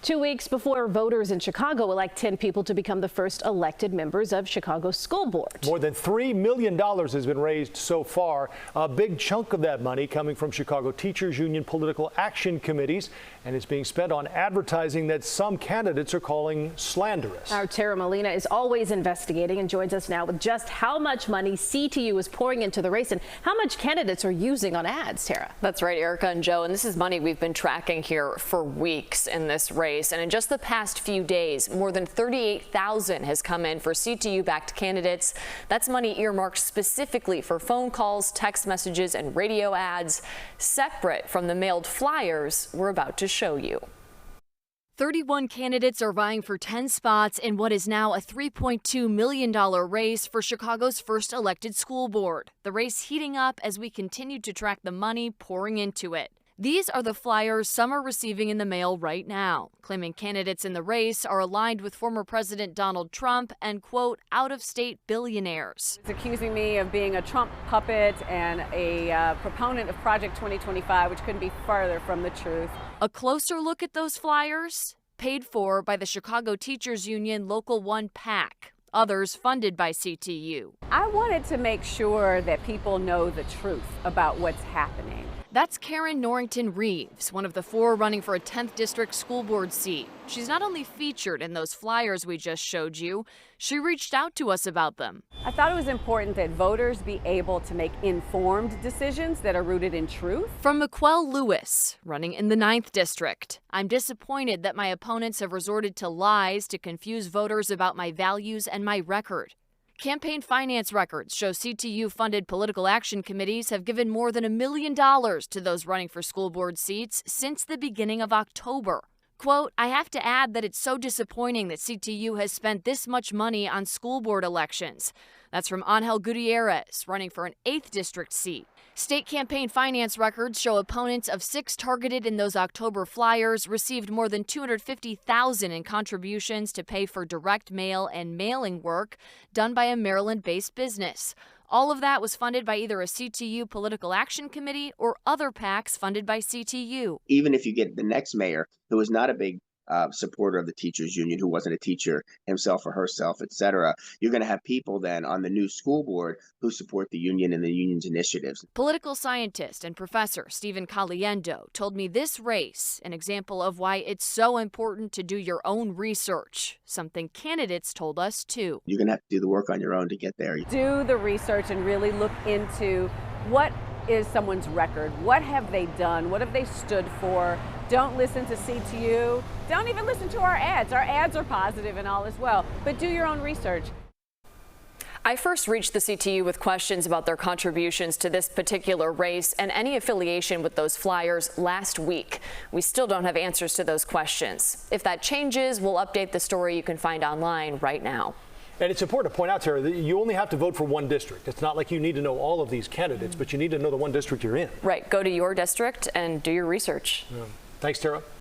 2 weeks before voters in Chicago elect 10 people to become the first elected members of Chicago's school board. More than $3 million has been raised so far. A big chunk of that money coming from Chicago Teachers Union political action committees, and it's being spent on advertising that some candidates are calling slanderous. Our Tara Molina is always investigating and joins us now with just how much money CTU is pouring into the race and how much candidates are using on ads. Tara. That's right, Erica and Joe, and this is money we've been tracking here for weeks in this race. And in just the past few days, more than $38,000 has come in for CTU-backed candidates. That's money earmarked specifically for phone calls, text messages, and radio ads, separate from the mailed flyers we're about to show you. 31 candidates are vying for 10 spots in what is now a $3.2 million race for Chicago's first elected school board. The race heating up as we continue to track the money pouring into it. These are the flyers some are receiving in the mail right now, claiming candidates in the race are aligned with former President Donald Trump and, quote, out-of-state billionaires. It's accusing me of being a Trump puppet and a proponent of Project 2025, which couldn't be farther from the truth. A closer look at those flyers, paid for by the Chicago Teachers Union Local 1 PAC, others funded by CTU. I wanted to make sure that people know the truth about what's happening. That's Karen Norrington-Reeves, one of the 4 running for a 10th District school board seat. She's not only featured in those flyers we just showed you, she reached out to us about them. I thought it was important that voters be able to make informed decisions that are rooted in truth. From McQuell Lewis, running in the 9th District. I'm disappointed that my opponents have resorted to lies to confuse voters about my values and my record. Campaign finance records show CTU-funded political action committees have given more than $1 million to those running for school board seats since the beginning of October. Quote, I have to add that it's so disappointing that CTU has spent this much money on school board elections. That's from Angel Gutierrez, running for an 8th District seat. State campaign finance records show opponents of 6 targeted in those October flyers received more than $250,000 in contributions to pay for direct mail and mailing work done by a Maryland-based business. All of that was funded by either a CTU political action committee or other PACs funded by CTU. Even if you get the next mayor, who is not a big supporter of the teachers union, who wasn't a teacher himself or herself, etc., you're going to have people then on the new school board who support the union and the union's initiatives. Political scientist and professor Stephen Caliendo told me this race, an example of why it's so important to do your own research, something candidates told us too. You're going to have to do the work on your own to get there. Do the research and really look into what is someone's record. What have they done? What have they stood for? Don't listen to CTU. Don't even listen to our ads. Our ads are positive and all as well, but do your own research. I first reached the CTU with questions about their contributions to this particular race and any affiliation with those flyers last week. We still don't have answers to those questions. If that changes, we'll update the story you can find online right now. And it's important to point out, Tara, that you only have to vote for one district. It's not like you need to know all of these candidates, but you need to know the one district you're in. Right. Go to your district and do your research. Yeah. Thanks, Tara.